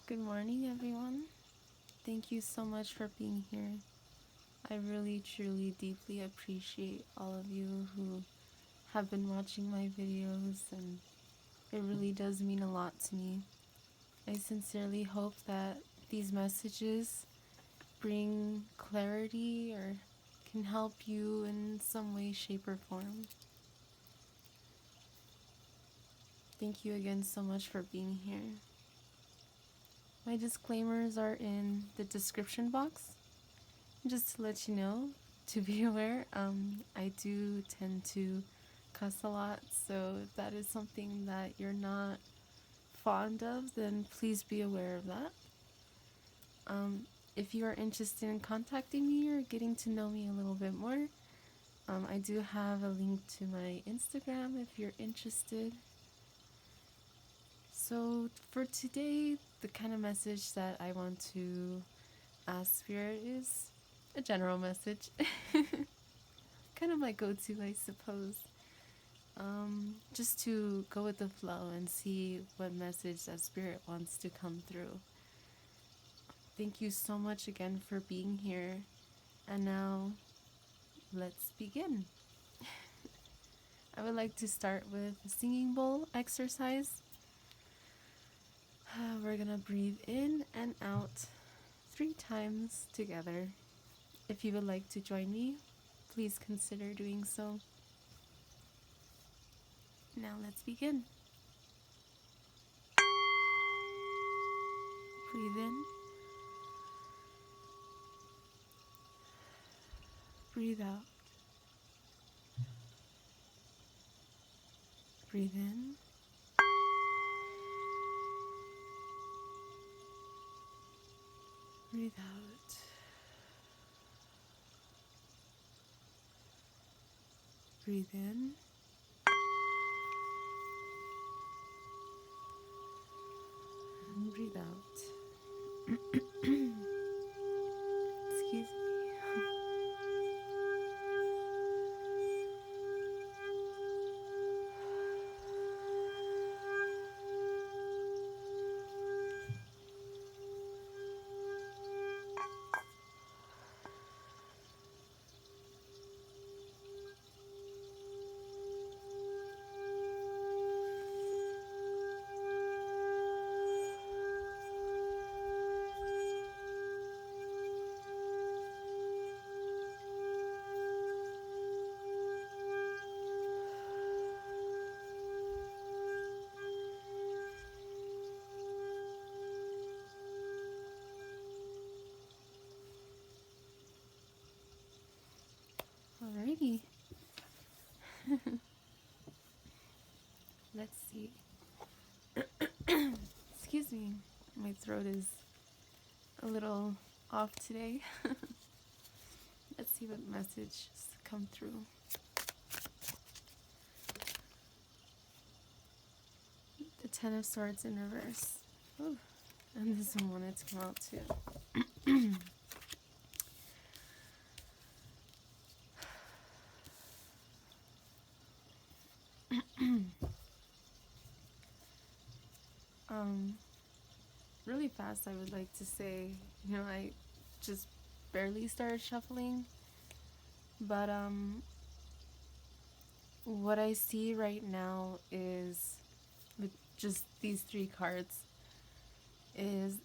Good morning, everyone. Thank you so much for being here. I really, truly, deeply appreciate all of you who have been watching my videos, and it really does mean a lot to me. I sincerely hope that these messages bring clarity or can help you in some way, shape, or form. Thank you again so much for being here. My disclaimers are in the description box. Just to let you know, to be aware, I do tend to cuss a lot, so if that is something that you're not fond of, then please be aware of that. If you are interested in contacting me or getting to know me a little bit more, I do have a link to my Instagram if you're interested. So for today, the kind of message that I want to ask Spirit is a general message. Kind of my go-to, I suppose. Just to go with the flow and see what message that Spirit wants to come through. Thank you so much again for being here. And now, let's begin. I would like to start with a singing bowl exercise. We're gonna breathe in and out 3 times together. If you would like to join me, please consider doing so. Now let's begin. Breathe in. Breathe out. Breathe in. Breathe out. Breathe in. And breathe out. Excuse me. Alrighty. Let's see. Excuse me. My throat is a little off today. Let's see what messages come through. The Ten of Swords in reverse. Ooh. And this one wanted to come out too. Really fast, I would like to say, I just barely started shuffling, but what I see right now is, with just these 3 cards, is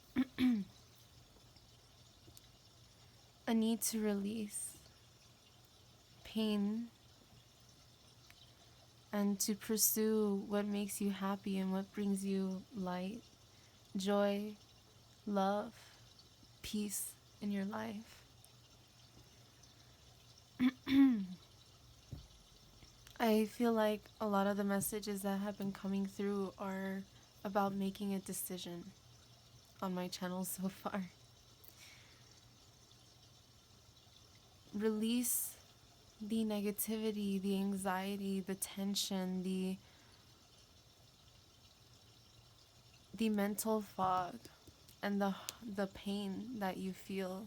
a need to release pain and to pursue what makes you happy and what brings you light, joy, love, peace in your life. I feel like a lot of the messages that have been coming through are about making a decision on my channel so far. Release the negativity, the anxiety, the tension, the mental fog, and the pain that you feel.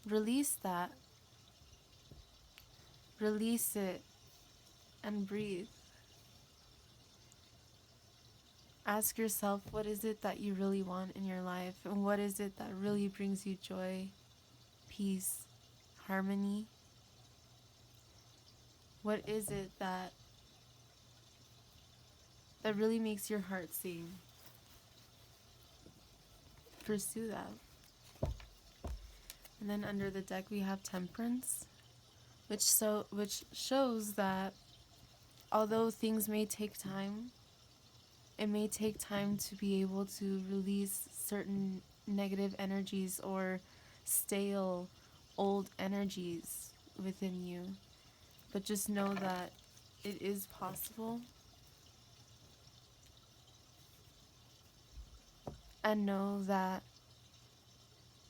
Release that. Release it and breathe. Ask yourself, what is it that you really want in your life? And what is it that really brings you joy, peace, harmony? What is it that really makes your heart sing? Pursue that. And then under the deck we have Temperance, which shows that although things may take time, it may take time to be able to release certain negative energies or stale old energies within you. But just know that it is possible. And know that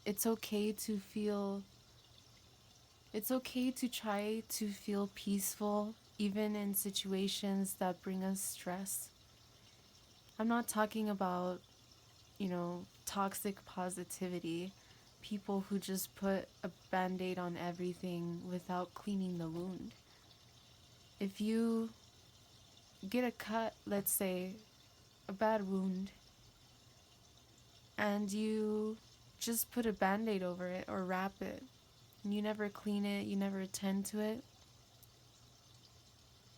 it's okay to feel, it's okay to try to feel peaceful even in situations that bring us stress. I'm not talking about, toxic positivity, people who just put a band-aid on everything without cleaning the wound. If you get a cut, let's say, a bad wound, and you just put a band-aid over it or wrap it, and you never clean it, you never attend to it,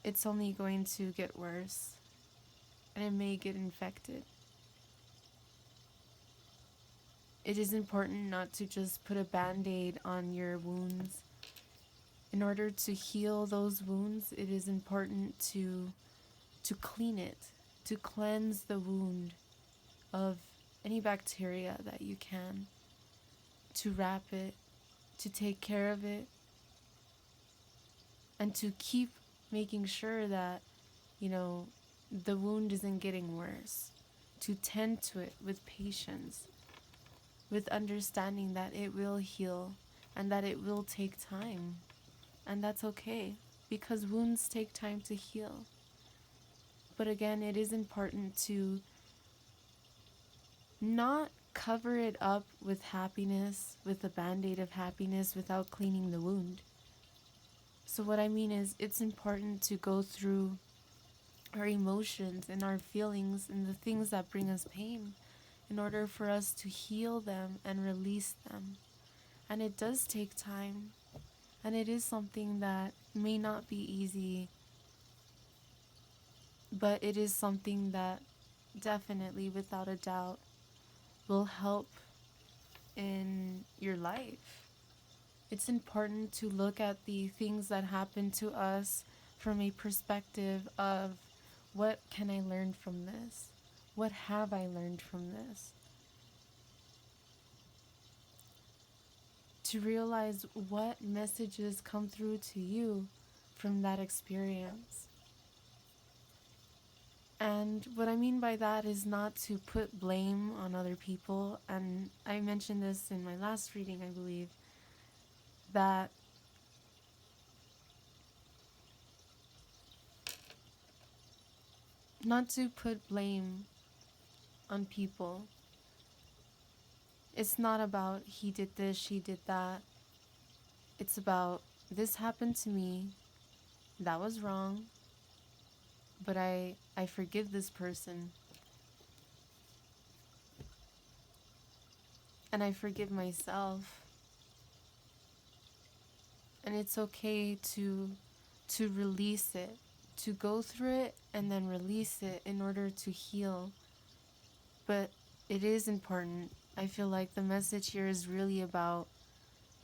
it's only going to get worse, and it may get infected. It is important not to just put a band-aid on your wounds. In order to heal those wounds, it is important to clean it, to cleanse the wound of any bacteria that you can, to wrap it, to take care of it, and to keep making sure that, the wound isn't getting worse, to tend to it with patience, with understanding that it will heal and that it will take time. And that's okay, because wounds take time to heal. But again, it is important to not cover it up with happiness, with a band-aid of happiness without cleaning the wound. So what I mean is, it's important to go through our emotions and our feelings and the things that bring us pain in order for us to heal them and release them. And it does take time, and it is something that may not be easy, but it is something that definitely, without a doubt, will help in your life. It's important to look at the things that happen to us from a perspective of, what can I learn from this? What have I learned from this? To realize what messages come through to you from that experience. And what I mean by that is not to put blame on other people. And I mentioned this in my last reading, I believe, that not to put blame on people. It's not about he did this, she did that. It's about, this happened to me, that was wrong, but I forgive this person. And I forgive myself. And it's okay to release it, to go through it and then release it in order to heal. But it is important. I feel like the message here is really about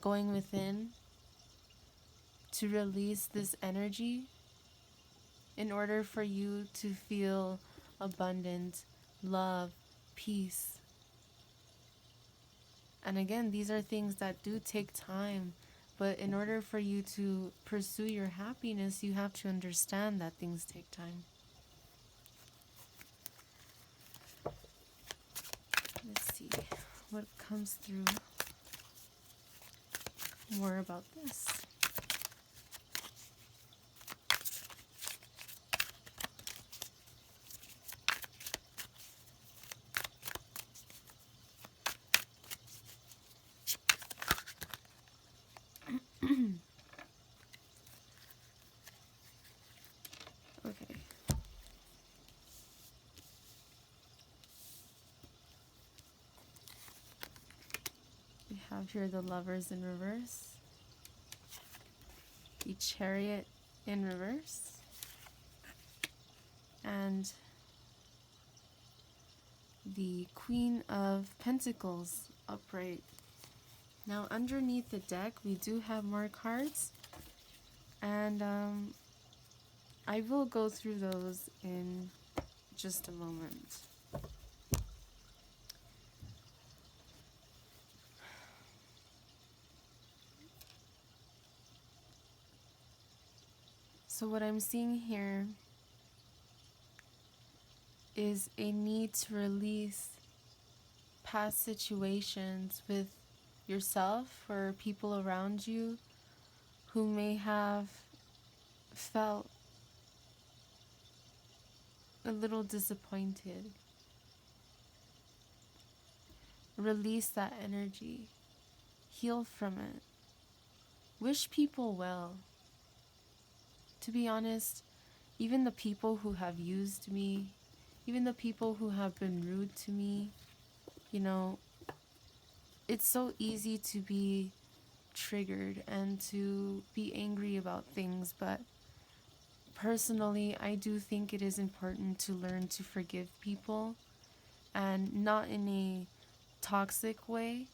going within to release this energy in order for you to feel abundant, love, peace. And again, these are things that do take time. But in order for you to pursue your happiness, you have to understand that things take time. Let's see what comes through more about this. Okay. have here the Lovers in reverse, the Chariot in reverse, and the Queen of Pentacles upright. Now underneath the deck we do have more cards, and I will go through those in just a moment. So what I'm seeing here is a need to release past situations with yourself or people around you who may have felt a little disappointed. Release that energy. Heal from it. Wish people well. To be honest, even the people who have used me, even the people who have been rude to me, you know, it's so easy to be triggered and to be angry about things, but personally, I do think it is important to learn to forgive people, and not in a toxic way,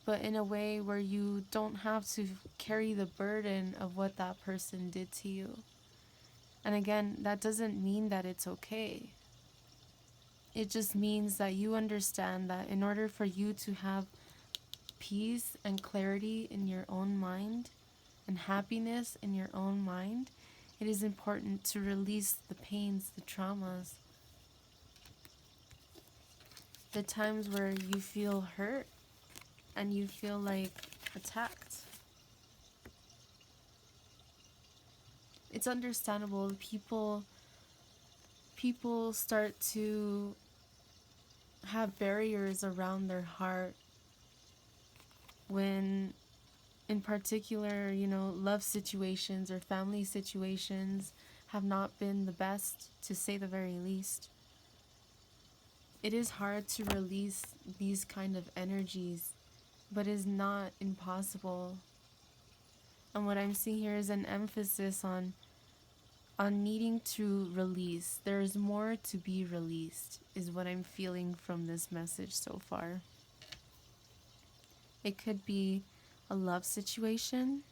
but in a way where you don't have to carry the burden of what that person did to you. And again, that doesn't mean that it's okay. It just means that you understand that in order for you to have peace and clarity in your own mind and happiness in your own mind, it is important to release the pains, the traumas, the times where you feel hurt and you feel like attacked. It's understandable. People start to have barriers around their heart when, in particular, love situations or family situations have not been the best, to say the very least. It is hard to release these kind of energies, but is not impossible. And what I'm seeing here is an emphasis on needing to release. There is more to be released, is what I'm feeling from this message so far. It could be a love situation.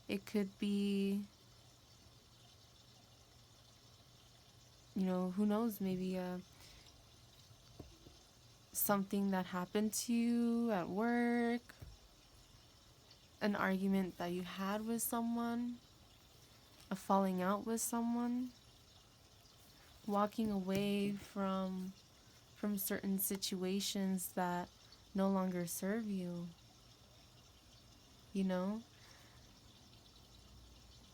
It could be, who knows, maybe something that happened to you at work, an argument that you had with someone, a falling out with someone, walking away from certain situations that no longer serve you.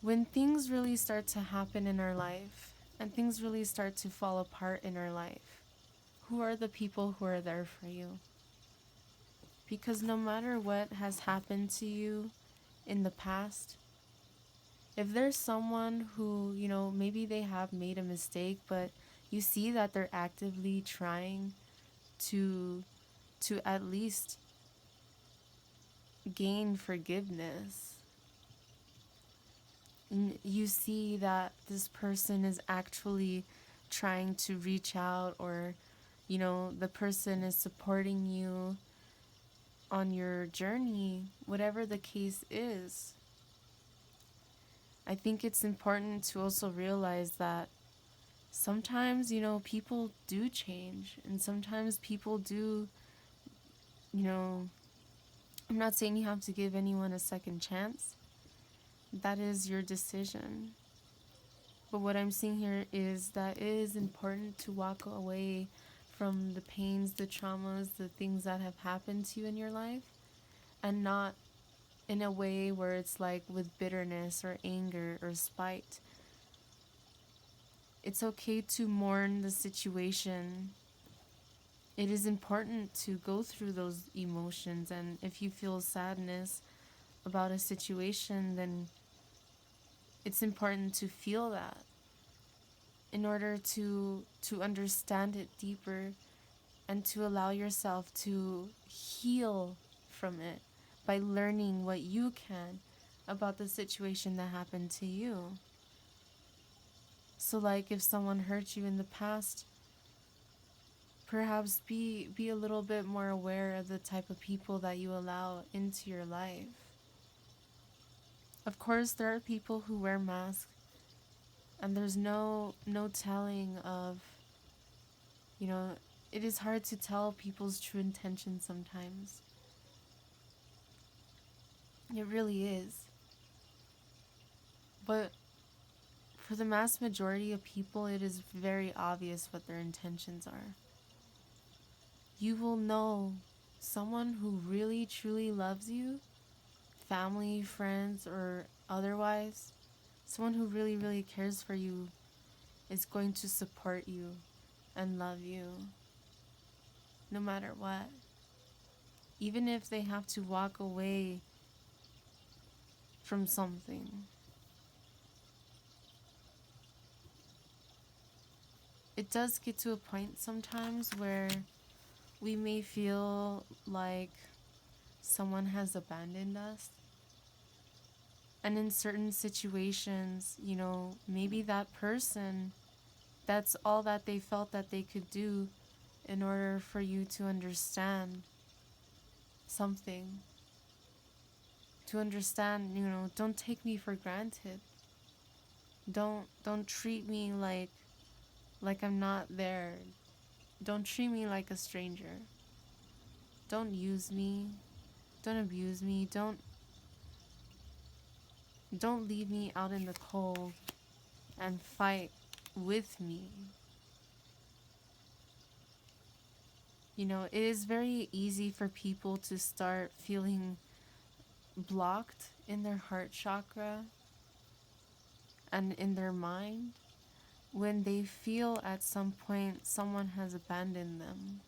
When things really start to happen in our life and things really start to fall apart in our life, who are the people who are there for you? Because no matter what has happened to you in the past, if there's someone who, maybe they have made a mistake, but you see that they're actively trying to at least gain forgiveness, and you see that this person is actually trying to reach out, or the person is supporting you on your journey, whatever the case is, I think it's important to also realize that sometimes, people do change, and sometimes people do, I'm not saying you have to give anyone a second chance. That is your decision. But what I'm seeing here is that it is important to walk away from the pains, the traumas, the things that have happened to you in your life, and not in a way where it's like with bitterness or anger or spite. It's okay to mourn the situation. It is important to go through those emotions, and if you feel sadness about a situation, then it's important to feel that in order to understand it deeper and to allow yourself to heal from it by learning what you can about the situation that happened to you. So like if someone hurt you in the past, perhaps be a little bit more aware of the type of people that you allow into your life. Of course, there are people who wear masks, and there's no telling of, you know, it is hard to tell people's true intentions sometimes. It really is. But for the mass majority of people, it is very obvious what their intentions are. You will know someone who really truly loves you, family, friends, or otherwise, someone who really, really cares for you is going to support you and love you no matter what. Even if they have to walk away from something. It does get to a point sometimes where we may feel like someone has abandoned us. And in certain situations, you know, maybe that person, that's all that they felt that they could do in order for you to understand something. To understand, you know, don't take me for granted. Don't treat me like I'm not there. Don't treat me like a stranger. Don't use me. Don't abuse me. Don't leave me out in the cold and fight with me. You know, it is very easy for people to start feeling blocked in their heart chakra and in their mind when they feel at some point someone has abandoned them.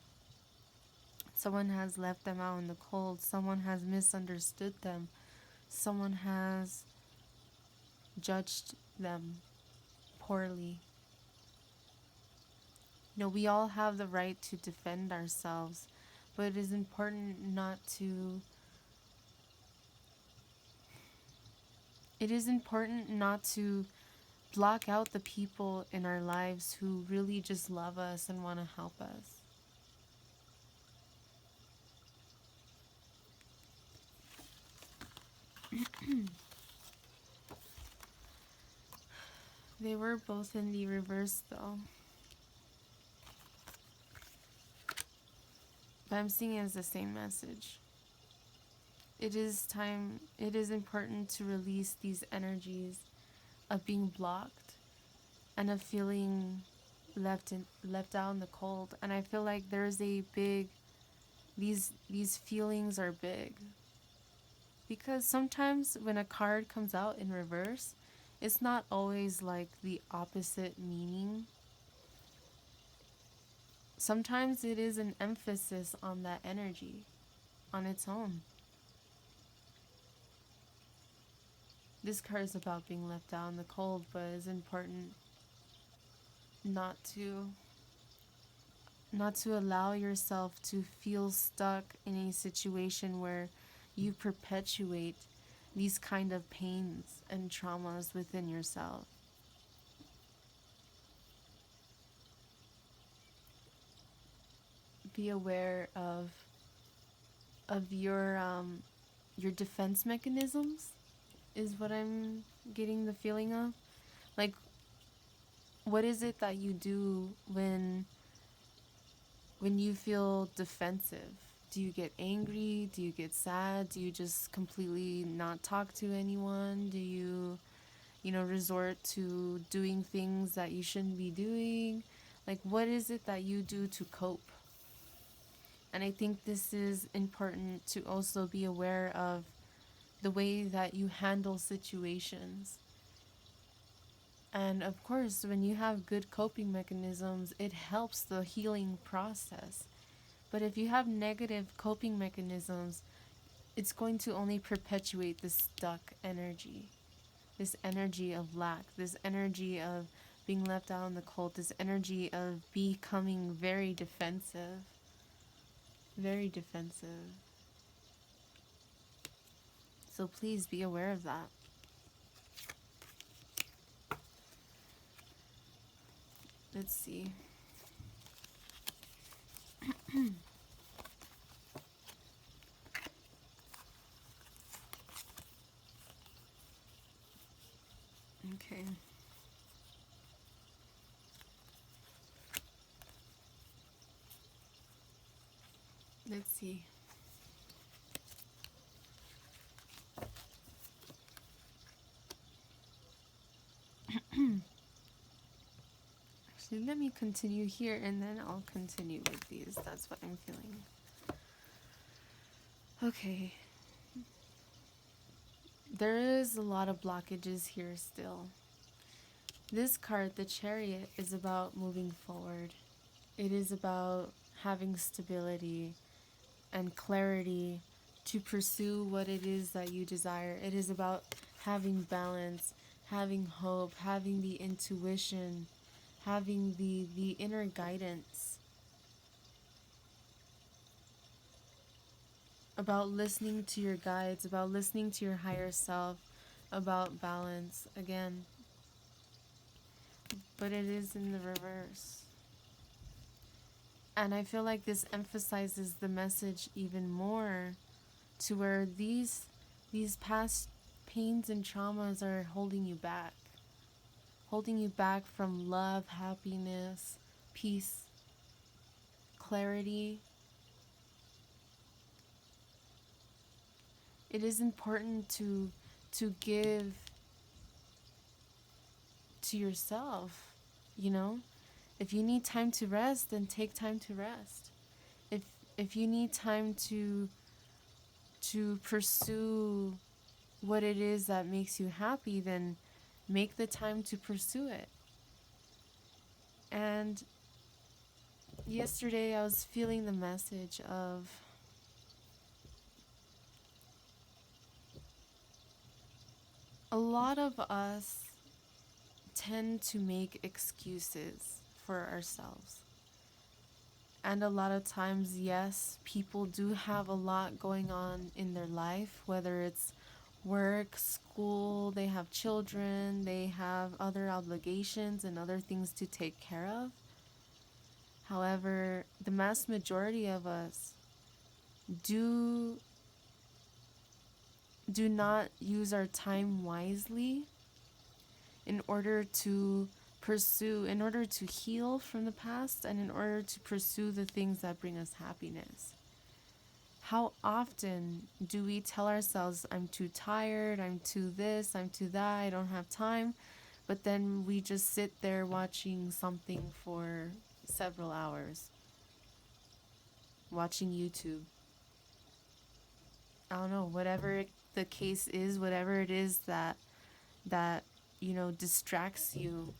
Someone has left them out in the cold. Someone has misunderstood them. Someone has judged them poorly. You know, we all have the right to defend ourselves, but it is important not to block out the people in our lives who really just love us and want to help us. They were both in the reverse though. But I'm seeing it as the same message. It is important to release these energies of being blocked and of feeling left out in the cold. And I feel like there's a big, these feelings are big. Because sometimes when a card comes out in reverse, it's not always like the opposite meaning. Sometimes it is an emphasis on that energy on its own. This card is about being left out in the cold, but it's important not to allow yourself to feel stuck in a situation where you perpetuate these kind of pains and traumas within yourself. Be aware of your defense mechanisms is what I'm getting the feeling of. Like, what is it that you do when you feel defensive? Do you get angry? Do you get sad? Do you just completely not talk to anyone? Do you resort to doing things that you shouldn't be doing? Like, what is it that you do to cope? And I think this is important to also be aware of the way that you handle situations. And of course, when you have good coping mechanisms, it helps the healing process. But if you have negative coping mechanisms, it's going to only perpetuate this stuck energy. This energy of lack, this energy of being left out in the cold, this energy of becoming very defensive. Very defensive. So please be aware of that. Let's see. Okay. Let's see. Actually, let me continue here and then I'll continue with these. That's what I'm feeling. Okay. There is a lot of blockages here still. This card, the Chariot, is about moving forward. It is about having stability and clarity to pursue what it is that you desire. It is about having balance, having hope, having the intuition, having the inner guidance. About listening to your guides, about listening to your higher self, about balance again. But it is in the reverse. And I feel like this emphasizes the message even more, to where these past pains and traumas are holding you back from love, happiness, peace, clarity. It is important to give to yourself, you know? If you need time to rest, then take time to rest. If you need time to pursue what it is that makes you happy, then make the time to pursue it. And yesterday I was feeling the message of a lot of us tend to make excuses for ourselves. And a lot of times, yes, people do have a lot going on in their life, whether it's work, school, they have children, they have other obligations and other things to take care of. However, the vast majority of us do not use our time wisely in order to pursue, in order to heal from the past, and in order to pursue the things that bring us happiness. How often do we tell ourselves, I'm too tired, I'm too this, I'm too that, I don't have time, but then we just sit there watching something for several hours, watching YouTube. I don't know, whatever the case is, whatever it is that distracts you.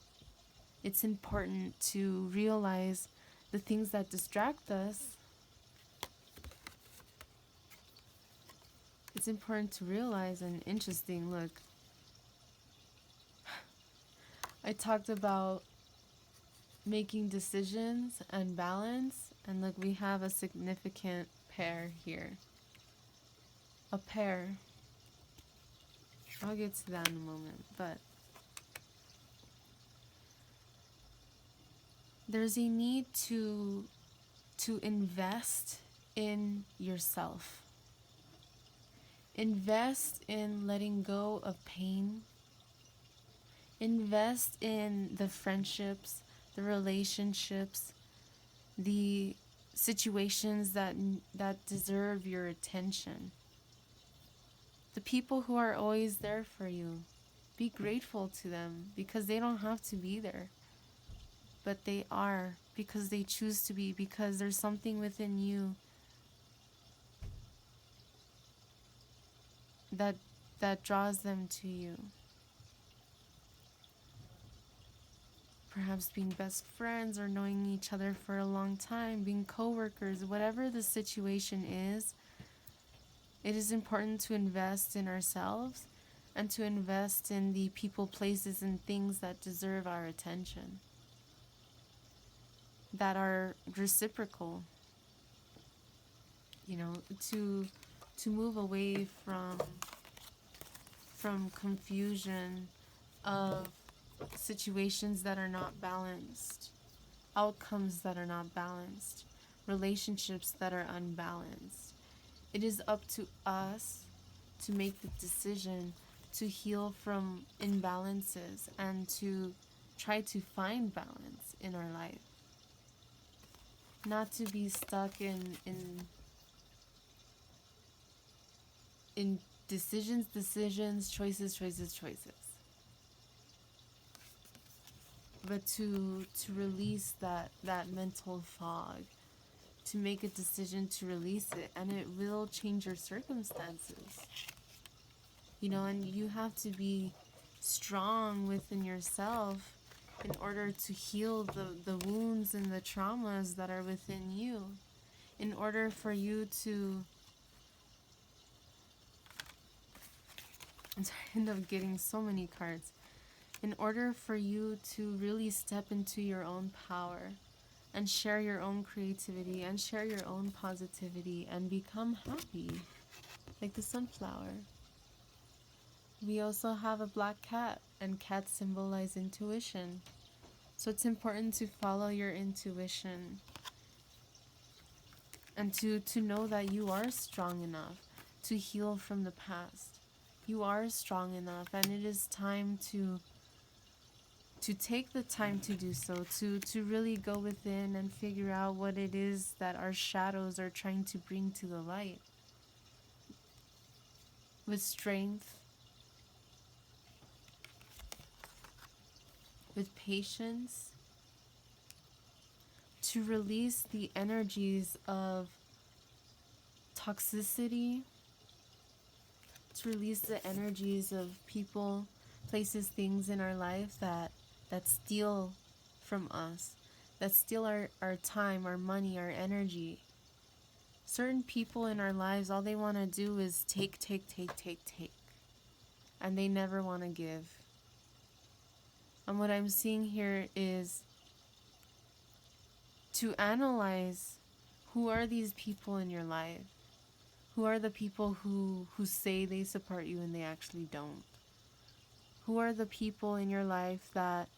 It's important to realize the things that distract us. It's important to realize, and interesting, look, I talked about making decisions and balance, and look, we have a significant pair here. A pair. I'll get to that in a moment, but there's a need to invest in yourself. Invest in letting go of pain. Invest in the friendships, the relationships, the situations that deserve your attention. The people who are always there for you. Be grateful to them, because they don't have to be there. But they are, because they choose to be, because there's something within you that draws them to you. Perhaps being best friends, or knowing each other for a long time, being co-workers, whatever the situation is, it is important to invest in ourselves and to invest in the people, places, and things that deserve our attention, that are reciprocal. To move away from from confusion of situations that are not balanced, outcomes that are not balanced, relationships that are unbalanced. It is up to us to make the decision to heal from imbalances and to try to find balance in our life. Not to be stuck in decisions, choices, but to release that mental fog, to make a decision to release it, and it will change your circumstances. And you have to be strong within yourself in order to heal the wounds and the traumas that are within you, in order for you to, I'm sorry, I end up getting so many cards, in order for you to really step into your own power and share your own creativity and share your own positivity and become happy, like the sunflower. We also have a black cat, and cats symbolize intuition. So it's important to follow your intuition and to know that you are strong enough to heal from the past. You are strong enough, and it is time to take the time to do so, to really go within and figure out what it is that our shadows are trying to bring to the light. With strength, with patience, to release the energies of toxicity, to release the energies of people, places, things in our life that steal from us, that steal our time, our money, our energy. Certain people in our lives, all they want to do is take. And they never want to give. And what I'm seeing here is to analyze, who are these people in your life? Who are the people who say they support you and they actually don't? Who are the people in your life that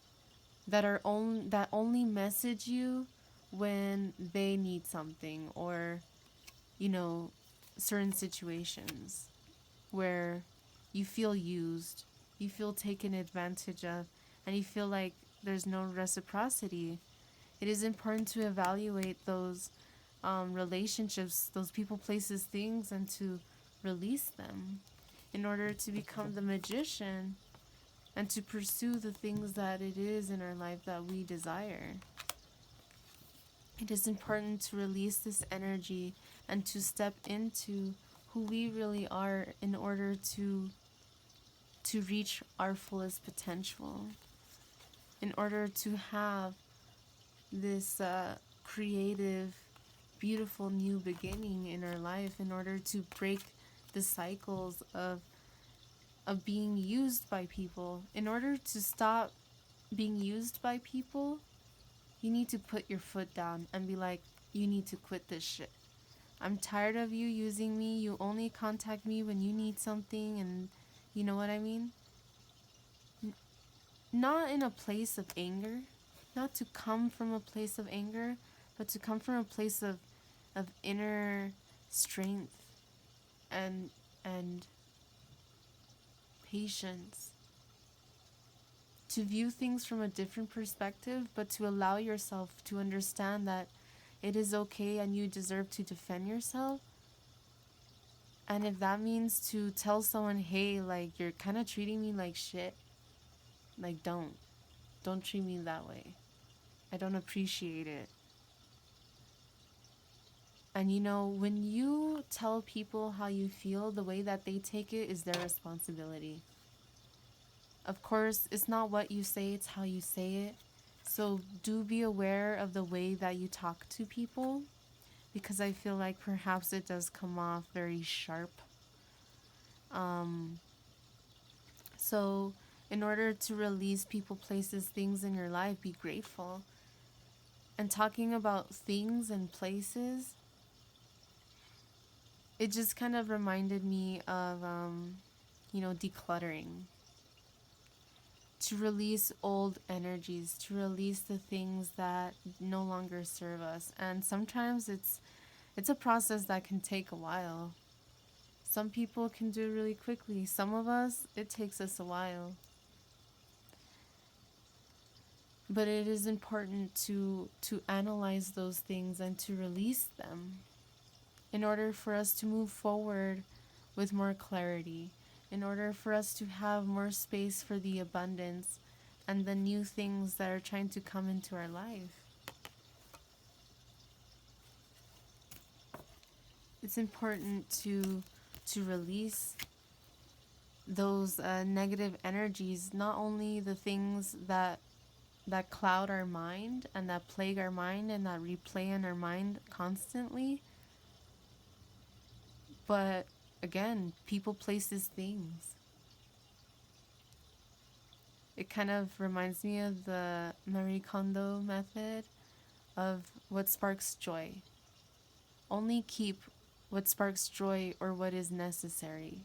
only message you when they need something, or certain situations where you feel used, you feel taken advantage of, and you feel like there's no reciprocity? It is important to evaluate those relationships, those people, places, things, and to release them in order to become the magician and to pursue the things that it is in our life that we desire. It is important to release this energy and to step into who we really are in order to reach our fullest potential, in order to have this creative, beautiful new beginning in our life, in order to break the cycles of being used by people. In order to stop being used by people, you need to put your foot down and be like, you need to quit this shit. I'm tired of you using me. You only contact me when you need something, and you know what I mean? Not in a place of anger, not to come from a place of anger, but to come from a place of inner strength and patience. To view things from a different perspective, but to allow yourself to understand that it is okay and you deserve to defend yourself. And if that means to tell someone, hey, like, you're kind of treating me like shit, like, don't treat me that way. I don't appreciate it. And when you tell people how you feel, the way that they take it is their responsibility. Of course, it's not what you say, it's how you say it. So do be aware of the way that you talk to people, because I feel like perhaps it does come off very sharp. So in order to release people, places, things in your life, be grateful. And talking about things and places, it just kind of reminded me of, decluttering, to release old energies, to release the things that no longer serve us. And sometimes it's a process that can take a while. Some people can do it really quickly. Some of us, it takes us a while. But it is important to analyze those things and to release them in order for us to move forward with more clarity, in order for us to have more space for the abundance and the new things that are trying to come into our life. It's important to release those negative energies, not only the things that cloud our mind and that plague our mind and that replay in our mind constantly, but again, people, places, things. It kind of reminds me of the Marie Kondo method of what sparks joy. Only keep what sparks joy or what is necessary,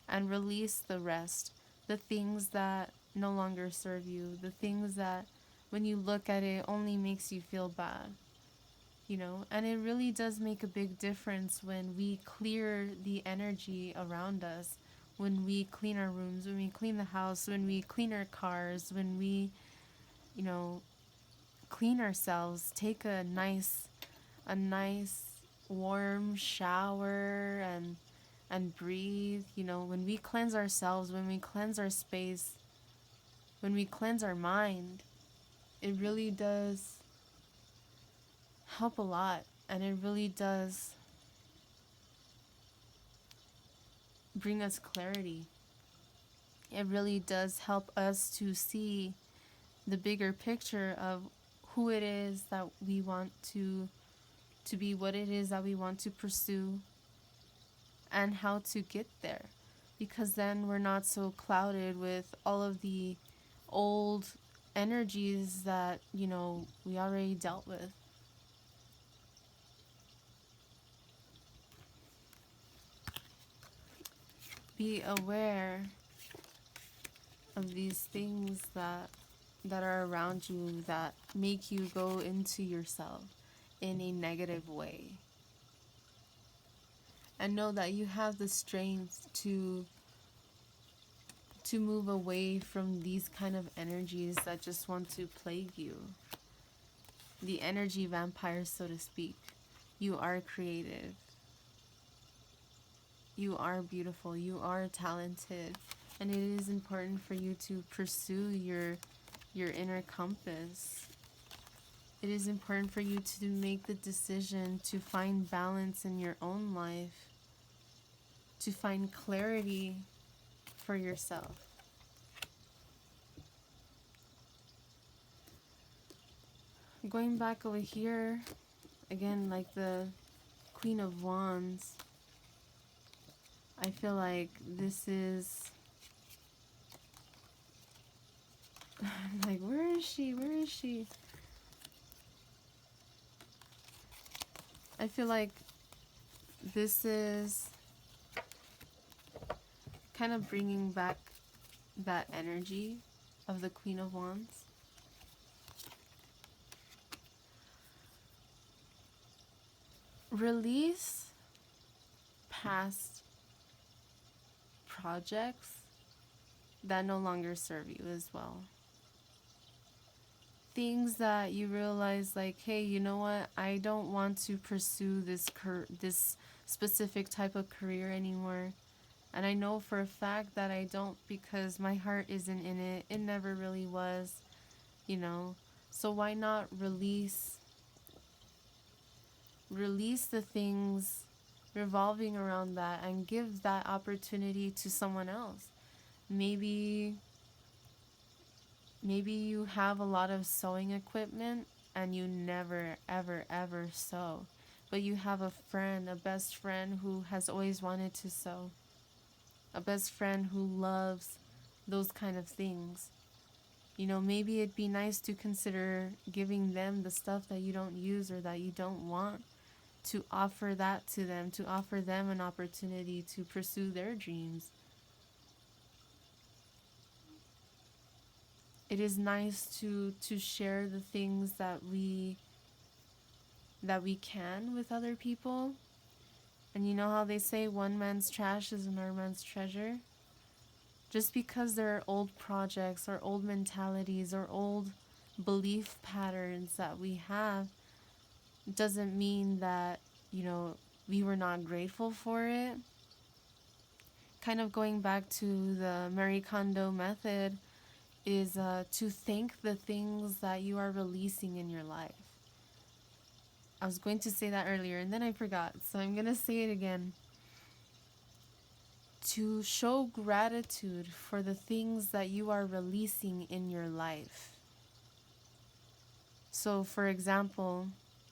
and release the rest, the things that no longer serve you, the things that when you look at it only makes you feel bad. And it really does make a big difference when we clear the energy around us, when we clean our rooms, when we clean the house, when we clean our cars, when we, clean ourselves, take a nice warm shower and breathe. When we cleanse ourselves, when we cleanse our space, when we cleanse our mind, it really does help a lot, and it really does bring us clarity. It really does help us to see the bigger picture of who it is that we want to be, what it is that we want to pursue, and how to get there. Because then we're not so clouded with all of the old energies that, we already dealt with. Be aware of these things that are around you that make you go into yourself in a negative way. And know that you have the strength to move away from these kind of energies that just want to plague you. The energy vampires, so to speak. You are creative. You are beautiful. You are talented. And it is important for you to pursue your inner compass. It is important for you to make the decision to find balance in your own life, to find clarity for yourself. Going back over here, again, like the Queen of Wands, I feel like this is... like, where is she? Where is she? I feel like this is kind of bringing back that energy of the Queen of Wands. Release past projects that no longer serve you as well. Things that you realize, like, hey, you know what? I don't want to pursue this specific type of career anymore. And I know for a fact that I don't, because my heart isn't in it. It never really was, So why not release the things revolving around that and give that opportunity to someone else. Maybe you have a lot of sewing equipment and you never, ever, ever sew. But you have a friend, a best friend who has always wanted to sew. A best friend who loves those kind of things. Maybe it'd be nice to consider giving them the stuff that you don't use or that you don't want, to offer that to them, to offer them an opportunity to pursue their dreams. it is nice to share the things that we can with other people. And you know how they say one man's trash is another man's treasure? Just because there are old projects or old mentalities or old belief patterns that we have doesn't mean that, we were not grateful for it. Kind of going back to the Marie Kondo method is to thank the things that you are releasing in your life. I was going to say that earlier and then I forgot, so I'm going to say it again. To show gratitude for the things that you are releasing in your life. So, for example,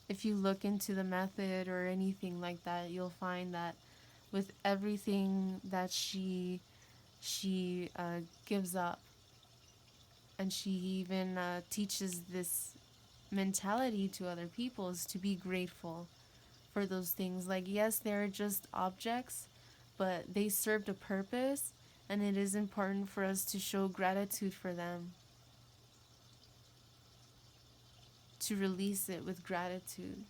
if you look into the method or anything like that, you'll find that with everything that she gives up, and she even teaches this mentality to other people, is to be grateful for those things. Like, yes, they're just objects, but they served a purpose, and it is important for us to show gratitude for them, to release it with gratitude,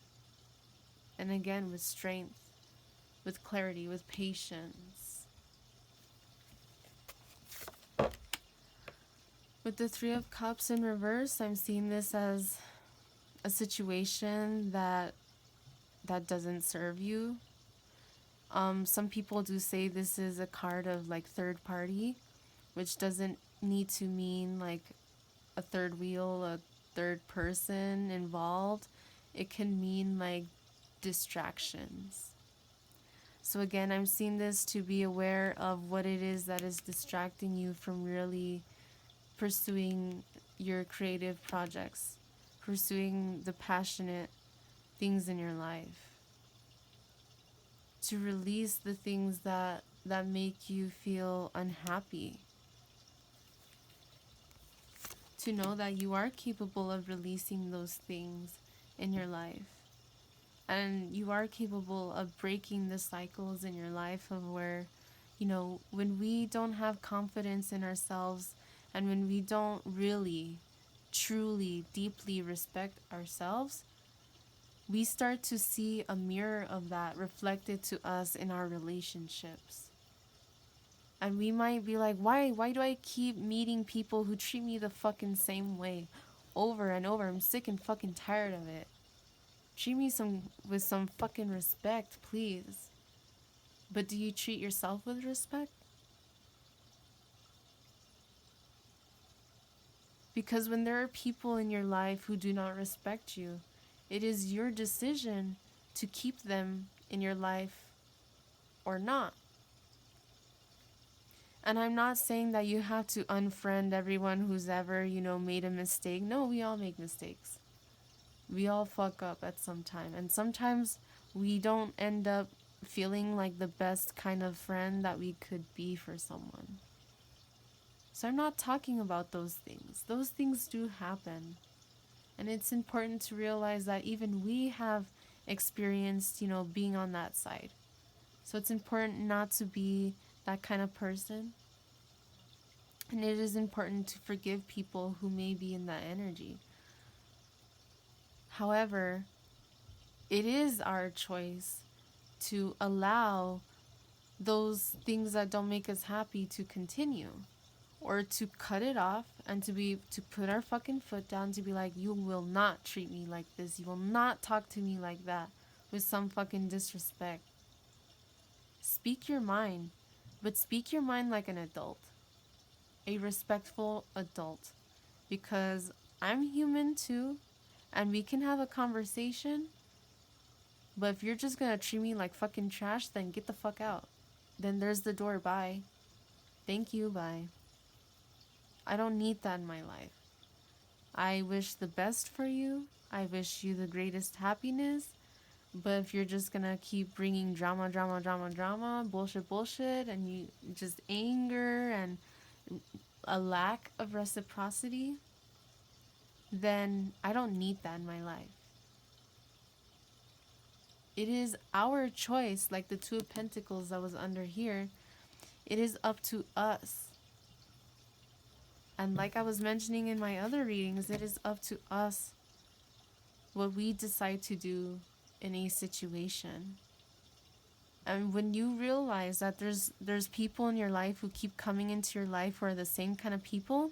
and again with strength, with clarity, with patience. With the Three of Cups in reverse, I'm seeing this as a situation that doesn't serve you. Some people do say this is a card of like third party, which doesn't need to mean like a third wheel, a third person involved. It can mean like distractions. So again, I'm seeing this to be aware of what it is that is distracting you from really pursuing your creative projects, pursuing the passionate things in your life. To release the things that make you feel unhappy. To know that you are capable of releasing those things in your life. And you are capable of breaking the cycles in your life of where, when we don't have confidence in ourselves and when we don't really, truly, deeply respect ourselves, we start to see a mirror of that reflected to us in our relationships. And we might be like, why do I keep meeting people who treat me the fucking same way over and over? I'm sick and fucking tired of it. Treat me with some fucking respect, please. But do you treat yourself with respect? Because when there are people in your life who do not respect you, it is your decision to keep them in your life or not. And I'm not saying that you have to unfriend everyone who's ever, made a mistake. No, we all make mistakes. We all fuck up at some time. And sometimes we don't end up feeling like the best kind of friend that we could be for someone. So I'm not talking about those things. Those things do happen. And it's important to realize that even we have experienced, being on that side. So it's important not to be that kind of person. And it is important to forgive people who may be in that energy. However, it is our choice to allow those things that don't make us happy to continue, or to cut it off and to put our fucking foot down, to be like, you will not treat me like this. You will not talk to me like that with some fucking disrespect. Speak your mind, but speak your mind like an adult, a respectful adult, because I'm human too, and we can have a conversation. But if you're just gonna treat me like fucking trash, then get the fuck out. Then there's the door. Bye. Thank you. Bye. I don't need that in my life. I wish the best for you. I wish you the greatest happiness. But if you're just gonna keep bringing drama, bullshit, and you just anger and a lack of reciprocity, then I don't need that in my life. It is our choice, like the Two of Pentacles that was under here. It is up to us. And like I was mentioning in my other readings, it is up to us what we decide to do in a situation. And when you realize that there's people in your life who keep coming into your life who are the same kind of people,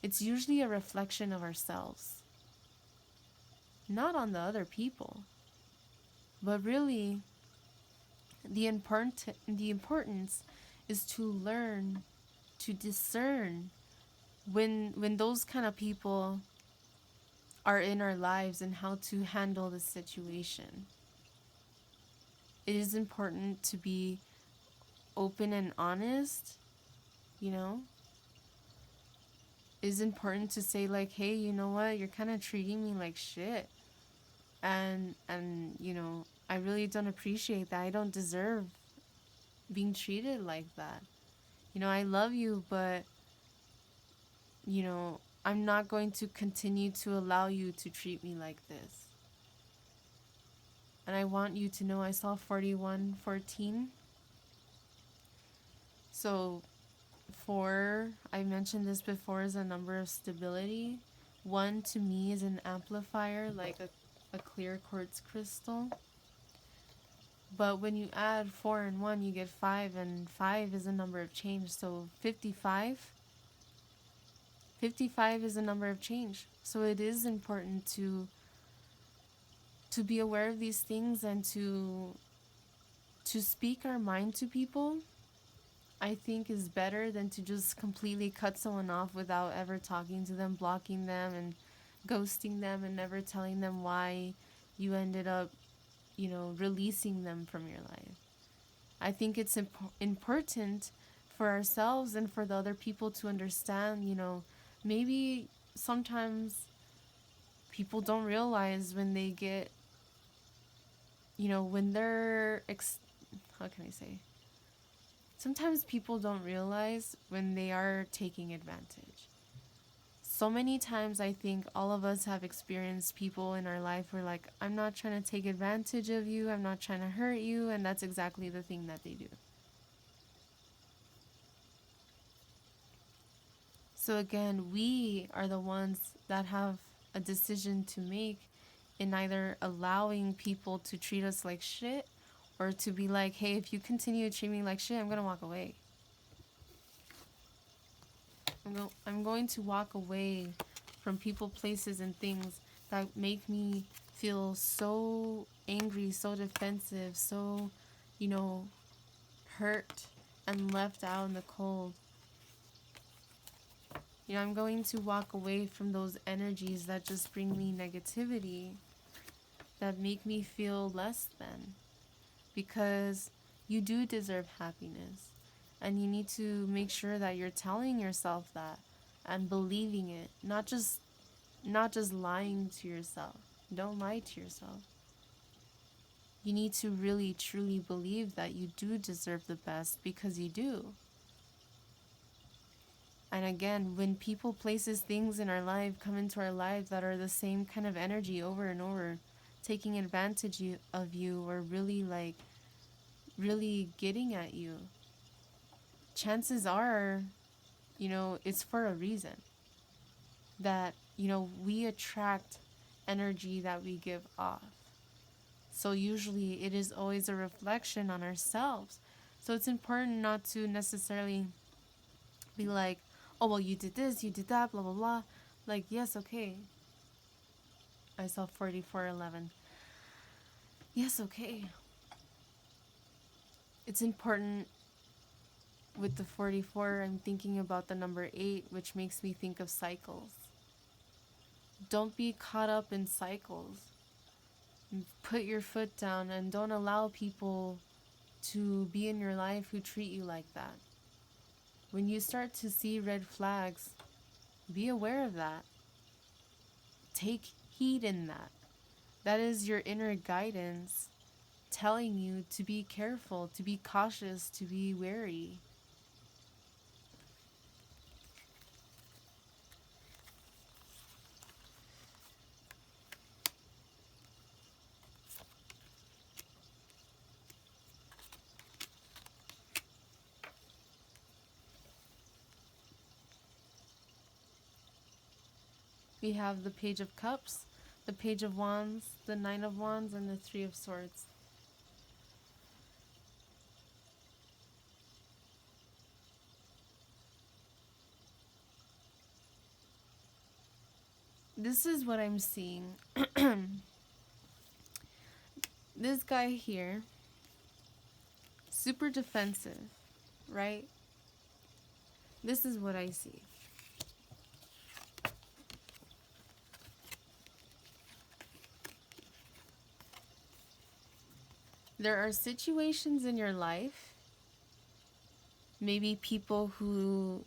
it's usually a reflection of ourselves. Not on the other people. But really, the importance is to learn to discern when those kind of people are in our lives and how to handle the situation. It is important to be open and honest, you know? It is important to say like, hey, you know what? You're kind of treating me like shit. And you know, I really don't appreciate that. I don't deserve being treated like that. You know, I love you, but you know, I'm not going to continue to allow you to treat me like this. And I want you to know I saw 4114. So 4, I mentioned this before, is a number of stability. 1 to me is an amplifier, like a clear quartz crystal. But when you add 4 and 1, you get 5, and 5 is a number of change. So 55 is a number of change. So it is important to be aware of these things and to speak our mind to people. I think is better than to just completely cut someone off without ever talking to them, blocking them and ghosting them and never telling them why you ended up, you know, releasing them from your life. I think it's important for ourselves and for the other people to understand, you know, maybe sometimes people don't realize when they get, you know, when they're, how can I say? Sometimes people don't realize when they are taking advantage. So many times I think all of us have experienced people in our life who are like, I'm not trying to take advantage of you, I'm not trying to hurt you, and that's exactly the thing that they do. So again, we are the ones that have a decision to make in either allowing people to treat us like shit or to be like, hey, if you continue to treat me like shit, I'm going to walk away. I'm going to walk away from people, places, and things that make me feel so angry, so defensive, so, you know, hurt and left out in the cold. You know, I'm going to walk away from those energies that just bring me negativity, that make me feel less than. Because you do deserve happiness. And you need to make sure that you're telling yourself that and believing it, not just lying to yourself. Don't lie to yourself. You need to really truly believe that you do deserve the best, because you do. And again, when people, places, things in our life come into our life that are the same kind of energy over and over, taking advantage of you, or really getting at you, chances are, you know, it's for a reason. That, you know, we attract energy that we give off. So usually it is always a reflection on ourselves. So it's important not to necessarily be like, oh, well, you did this, you did that, blah, blah, blah. Like, yes, okay. I saw 4411. Yes, okay. It's important. With the 44, I'm thinking about the number 8, which makes me think of cycles. Don't be caught up in cycles. Put your foot down and don't allow people to be in your life who treat you like that. When you start to see red flags, be aware of that. Take heed in that. That is your inner guidance telling you to be careful, to be cautious, to be wary. we have the Page of Cups, the Page of Wands, the Nine of Wands, and the Three of Swords. This is what I'm seeing. This guy here, super defensive, right? This is what I see. There are situations in your life, maybe people who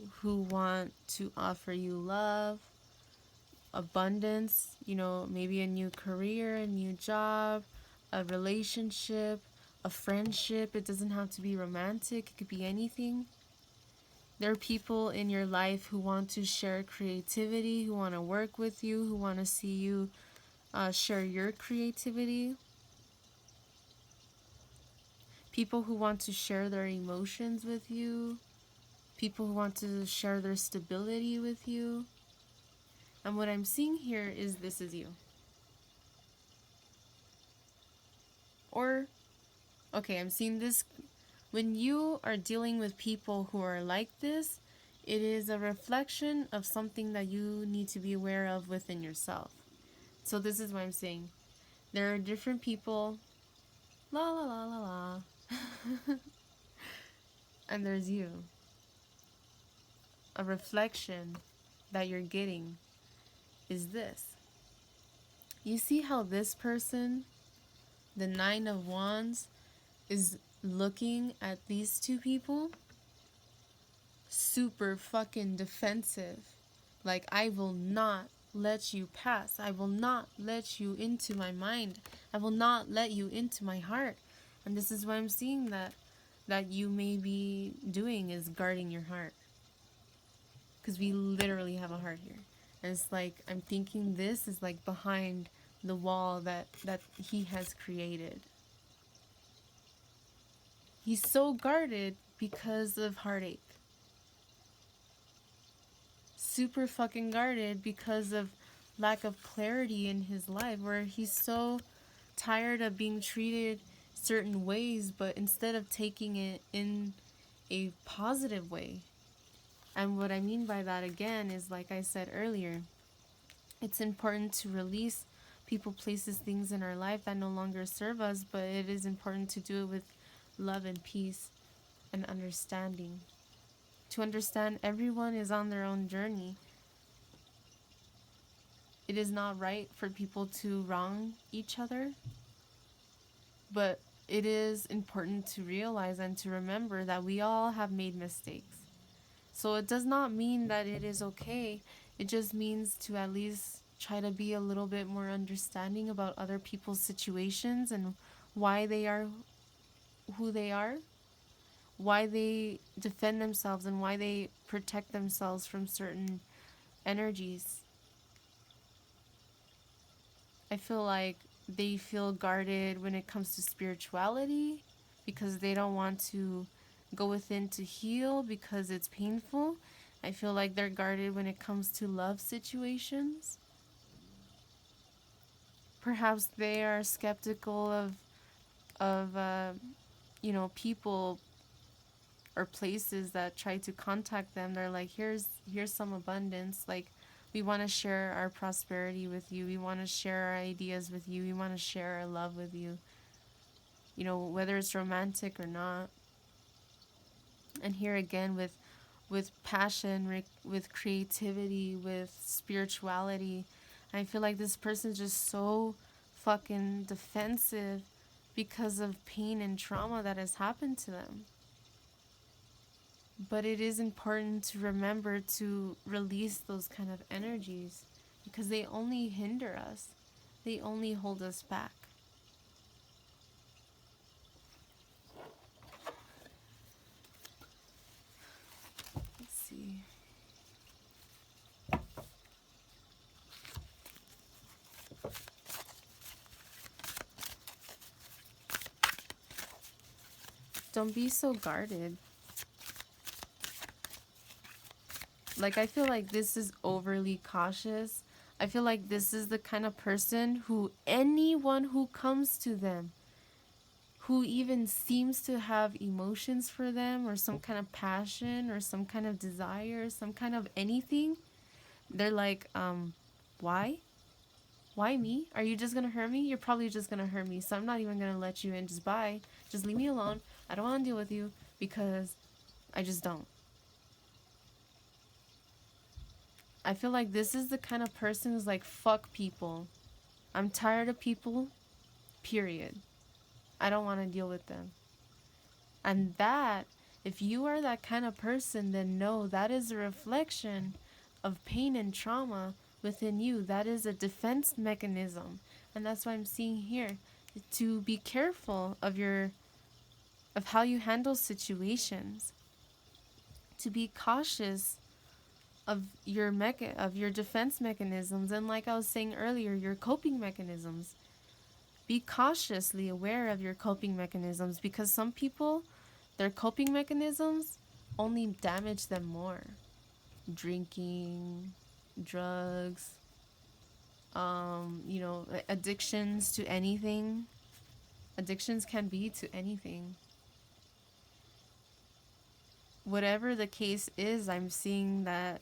want to offer you love, abundance, you know, maybe a new career, a new job, a relationship, a friendship. It doesn't have to be romantic, it could be anything. There are people in your life who want to share creativity, who want to work with you, who want to see you share your creativity. People who want to share their emotions with you. People who want to share their stability with you. And what I'm seeing here is this is you. Or, okay, I'm seeing this. When you are dealing with people who are like this, it is a reflection of something that you need to be aware of within yourself. So this is what I'm saying. There are different people, la la la la la, and there's you. A reflection that you're getting is this. You see how this person, the Nine of Wands, is looking at these two people? Super fucking defensive. Like, I will not let you pass. I will not let you into my mind. I will not let you into my heart. And this is what I'm seeing that you may be doing, is guarding your heart. Because we literally have a heart here. And it's like, I'm thinking this is like behind the wall that he has created. He's so guarded because of heartache. Super fucking guarded because of lack of clarity in his life, where he's so tired of being treated certain ways, but instead of taking it in a positive way. And what I mean by that, again, is like I said earlier, it's important to release people, places, things in our life that no longer serve us, but it is important to do it with love and peace and understanding. To understand everyone is on their own journey. It is not right for people to wrong each other, but it is important to realize and to remember that we all have made mistakes. So it does not mean that it is okay. It just means to at least try to be a little bit more understanding about other people's situations and why they are who they are, why they defend themselves, and why they protect themselves from certain energies. I feel like they feel guarded when it comes to spirituality because they don't want to go within to heal because it's painful. I feel like they're guarded when it comes to love situations. Perhaps they are skeptical of people or places that try to contact them. They're like, here's some abundance. Like, we want to share our prosperity with you. We want to share our ideas with you. We want to share our love with you. You know, whether it's romantic or not. And here again, with passion, with creativity, with spirituality, I feel like this person's just so fucking defensive because of pain and trauma that has happened to them. But it is important to remember to release those kind of energies because they only hinder us. They only hold us back. Let's see. Don't be so guarded. Like, I feel like this is overly cautious I feel like this is the kind of person who anyone who comes to them, who even seems to have emotions for them or some kind of passion or some kind of desire, some kind of anything, they're like, why? Why me? Are you just gonna hurt me? You're probably just gonna hurt me, so I'm not even gonna let you in. Just bye. Just leave me alone. I don't wanna deal with you because I just don't. I feel like this is the kind of person who's like, fuck people. I'm tired of people, period. I don't wanna deal with them. And that, if you are that kind of person, then no, that is a reflection of pain and trauma within you. That is a defense mechanism. And that's why I'm seeing here to be careful of how you handle situations, to be cautious of your defense mechanisms, and like I was saying earlier, your coping mechanisms. Be cautiously aware of your coping mechanisms, because some people, their coping mechanisms only damage them more. Drinking, drugs, addictions to anything. Addictions can be to anything. Whatever the case is, I'm seeing that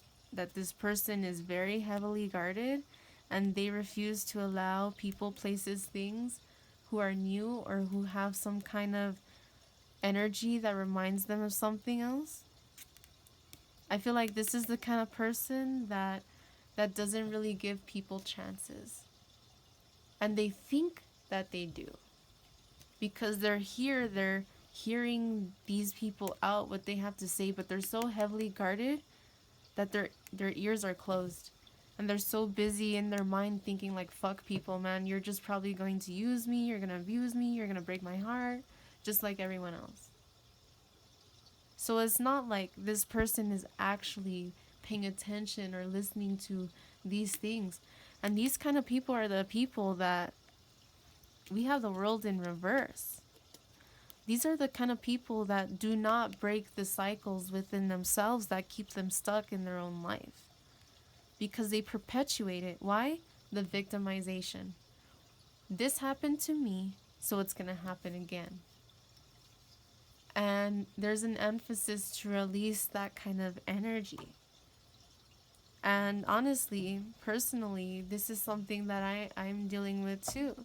this person is very heavily guarded, and they refuse to allow people, places, things who are new or who have some kind of energy that reminds them of something else. I feel like this is the kind of person that doesn't really give people chances. And they think that they do. Because they're hearing these people out, what they have to say, but they're so heavily guarded that their ears are closed. And they're so busy in their mind thinking like, fuck people, man. You're just probably going to use me. You're going to abuse me. You're going to break my heart. Just like everyone else. So it's not like this person is actually paying attention or listening to these things. And these kind of people are the people that we have the world in reverse. These are the kind of people that do not break the cycles within themselves that keep them stuck in their own life. Because they perpetuate it. Why? The victimization. This happened to me, so it's going to happen again. And there's an emphasis to release that kind of energy. And honestly, personally, this is something that I'm dealing with too.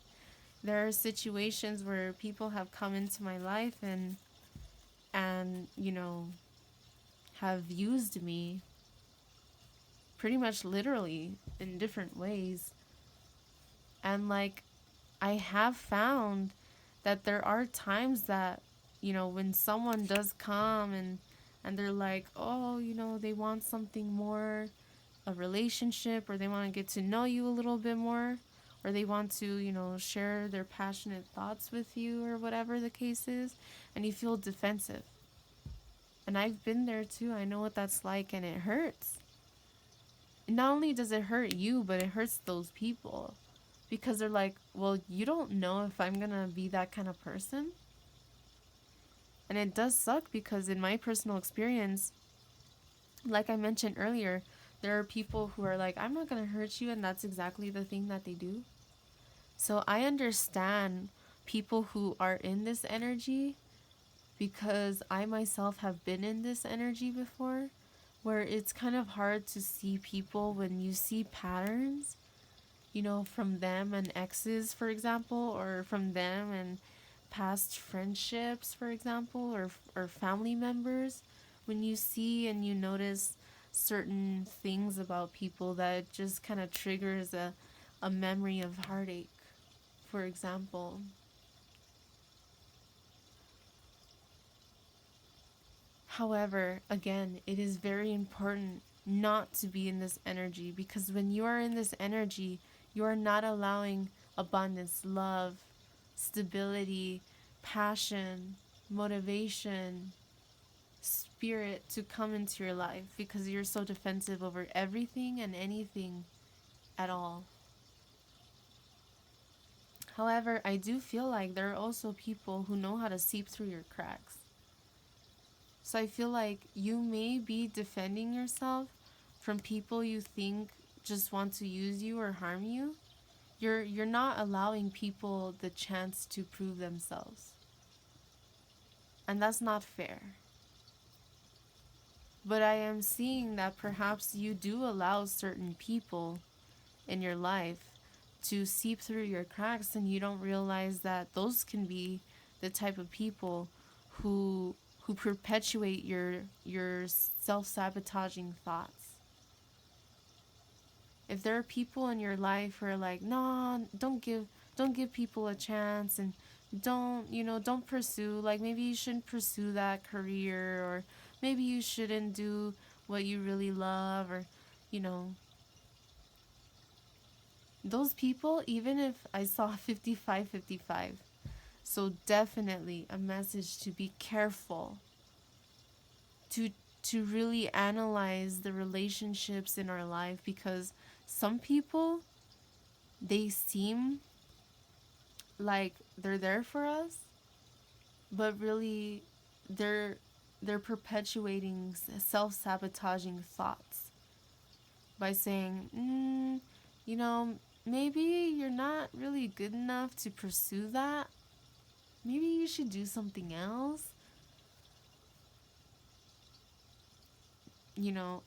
There are situations where people have come into my life and have used me pretty much literally in different ways. And like, I have found that there are times that, when someone does come and they're like, oh, they want something more, a relationship, or they want to get to know you a little bit more, or they want to, share their passionate thoughts with you, or whatever the case is, and you feel defensive. And I've been there too. I know what that's like, and it hurts. Not only does it hurt you, but it hurts those people. Because they're like, well, you don't know if I'm gonna be that kind of person. And it does suck, because in my personal experience, like I mentioned earlier, there are people who are like, I'm not gonna hurt you, and that's exactly the thing that they do. So I understand people who are in this energy, because I myself have been in this energy before, where it's kind of hard to see people when you see patterns, from them and exes, for example, or from them and past friendships, for example, or family members. When you see and you notice certain things about people, that just kind of triggers a memory of heartache, for example. However, again, it is very important not to be in this energy, because when you are in this energy, you are not allowing abundance, love, stability, passion, motivation, spirit to come into your life, because you're so defensive over everything and anything at all. However, I do feel like there are also people who know how to seep through your cracks. So I feel like you may be defending yourself from people you think just want to use you or harm you, you're not allowing people the chance to prove themselves. And that's not fair. But I am seeing that perhaps you do allow certain people in your life to seep through your cracks, and you don't realize that those can be the type of people who perpetuate your self-sabotaging thoughts. If there are people in your life who are like, no, don't give people a chance, and don't pursue, like, maybe you shouldn't pursue that career, or maybe you shouldn't do what you really love, or you know those people, even if I saw 55-55. So definitely a message to be careful, to really analyze the relationships in our life, because some people, they seem like they're there for us, but really they're perpetuating self-sabotaging thoughts by saying, you know, maybe you're not really good enough to pursue that. Maybe you should do something else.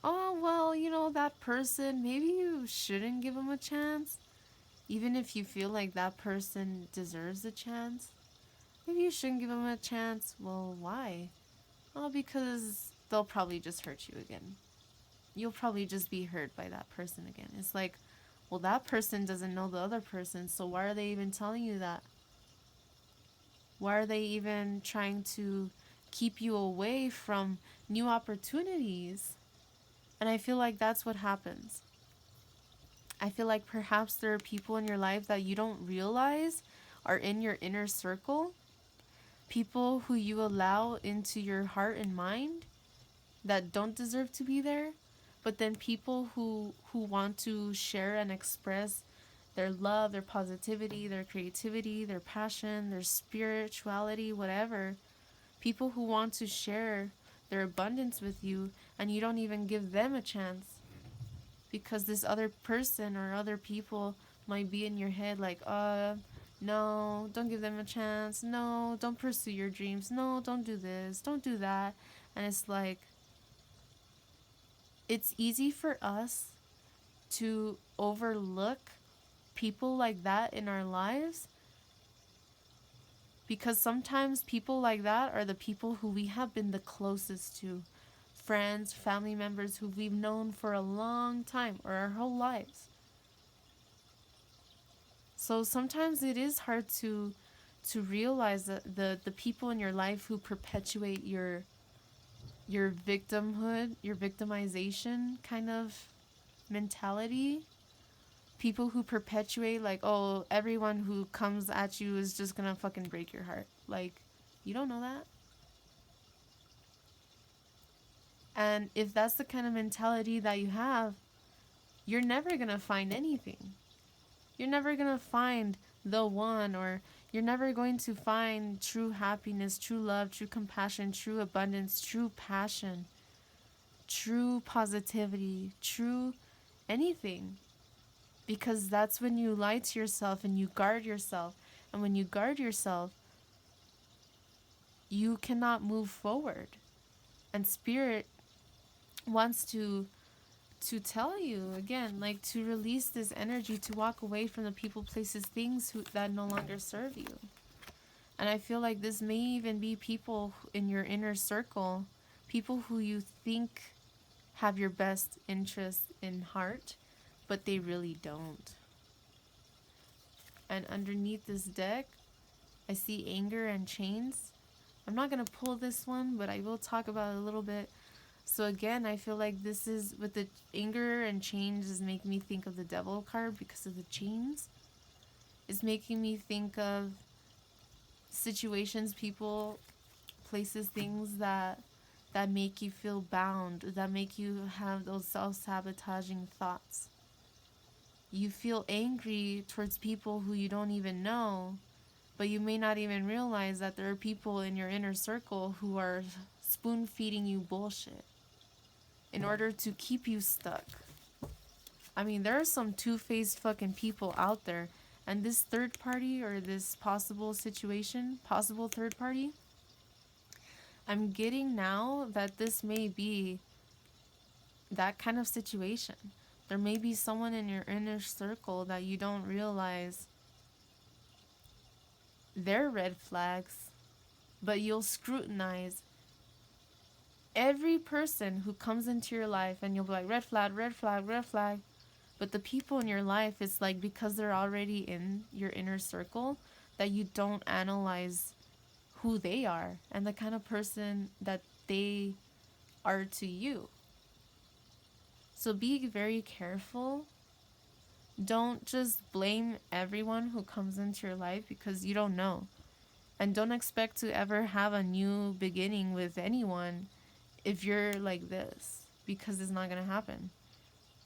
Oh, well, that person, maybe you shouldn't give them a chance. Even if you feel like that person deserves a chance. Maybe you shouldn't give them a chance. Well, why? Well, because they'll probably just hurt you again. You'll probably just be hurt by that person again. It's like, well, that person doesn't know the other person, so why are they even telling you that? Why are they even trying to keep you away from new opportunities? And I feel like that's what happens. I feel like perhaps there are people in your life that you don't realize are in your inner circle. People who you allow into your heart and mind that don't deserve to be there. But then people who want to share and express their love, their positivity, their creativity, their passion, their spirituality, whatever. People who want to share their abundance with you, and you don't even give them a chance. Because this other person or other people might be in your head like, no, don't give them a chance. No, don't pursue your dreams. No, don't do this. Don't do that. And it's like, it's easy for us to overlook people like that in our lives, because sometimes people like that are the people who we have been the closest to. Friends, family members who we've known for a long time or our whole lives. So sometimes it is hard to realize that the people in your life who perpetuate your victimhood, your victimization kind of mentality, people who perpetuate like, oh, everyone who comes at you is just gonna fucking break your heart. Like, you don't know that. And if that's the kind of mentality that you have, you're never gonna find anything. You're never gonna find the one, or you're never going to find true happiness, true love, true compassion, true abundance, true passion, true positivity, true anything. Because that's when you lie to yourself and you guard yourself. And when you guard yourself, you cannot move forward. And spirit wants to tell you again, like, to release this energy, to walk away from the people, places, things that no longer serve you. And I feel like this may even be people in your inner circle, people who you think have your best interest in heart, but they really don't. And underneath this deck, I see anger and chains. I'm not going to pull this one, but I will talk about it a little bit. So again, I feel like this is, with the anger and chains, is making me think of the devil card because of the chains. It's making me think of situations, people, places, things that make you feel bound, that make you have those self-sabotaging thoughts. You feel angry towards people who you don't even know, but you may not even realize that there are people in your inner circle who are spoon-feeding you bullshit in order to keep you stuck. I mean, there are some two-faced fucking people out there. And this third party, or this possible situation, possible third party, I'm getting now that this may be that kind of situation. There may be someone in your inner circle that you don't realize they're red flags, but you'll scrutinize every person who comes into your life and you'll be like, red flag, red flag, red flag. But the people in your life, it's like because they're already in your inner circle that you don't analyze who they are and the kind of person that they are to you. So be very careful. Don't just blame everyone who comes into your life because you don't know. And don't expect to ever have a new beginning with anyone if you're like this, because it's not going to happen.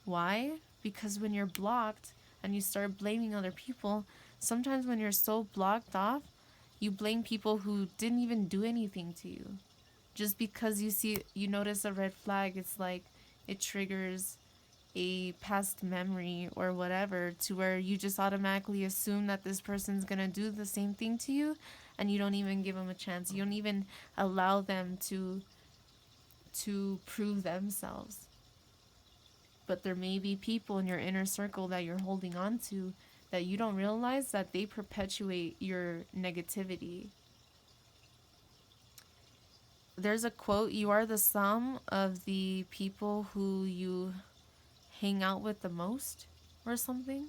Why? Because when you're blocked and you start blaming other people, sometimes when you're so blocked off, you blame people who didn't even do anything to you. Just because you notice a red flag, it's like it triggers a past memory or whatever, to where you just automatically assume that this person's gonna do the same thing to you, and you don't even give them a chance. You don't even allow them to prove themselves. But there may be people in your inner circle that you're holding on to that you don't realize that they perpetuate your negativity. There's a quote, you are the sum of the people who you hang out with the most, or something.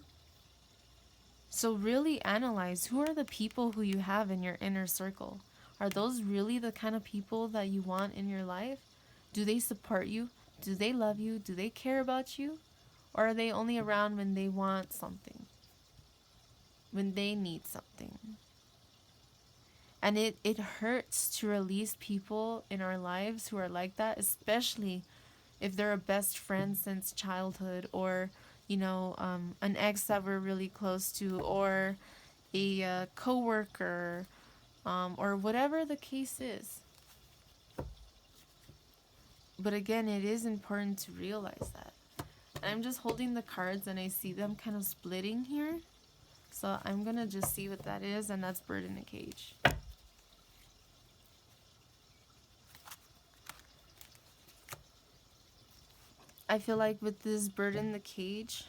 So really analyze, who are the people who you have in your inner circle? Are those really the kind of people that you want in your life? Do they support you? Do they love you? Do they care about you? Or are they only around when they want something? When they need something? And it hurts to release people in our lives who are like that, especially if they're a best friend since childhood, or an ex that we're really close to, or a coworker, or whatever the case is. But again, it is important to realize that. I'm just holding the cards and I see them kind of splitting here. So I'm going to just see what that is, and that's bird in a cage. I feel like with this bird in the cage,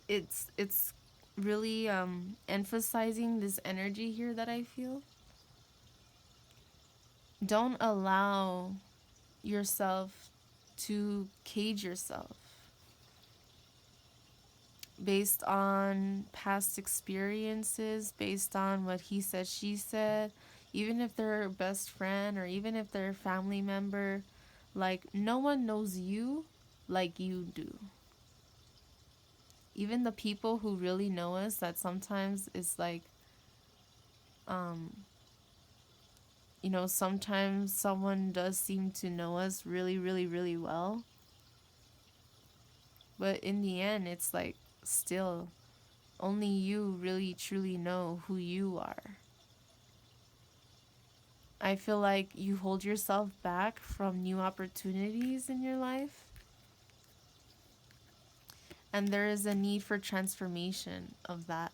it's really emphasizing this energy here that I feel. Don't allow yourself to cage yourself based on past experiences, based on what he said, she said, even if they're a best friend or even if they're a family member. Like, no one knows you like you do. Even the people who really know us, that sometimes it's like, sometimes someone does seem to know us really, really, really well. But in the end, it's like, still, only you really, truly know who you are. I feel like you hold yourself back from new opportunities in your life. And there is a need for transformation of that.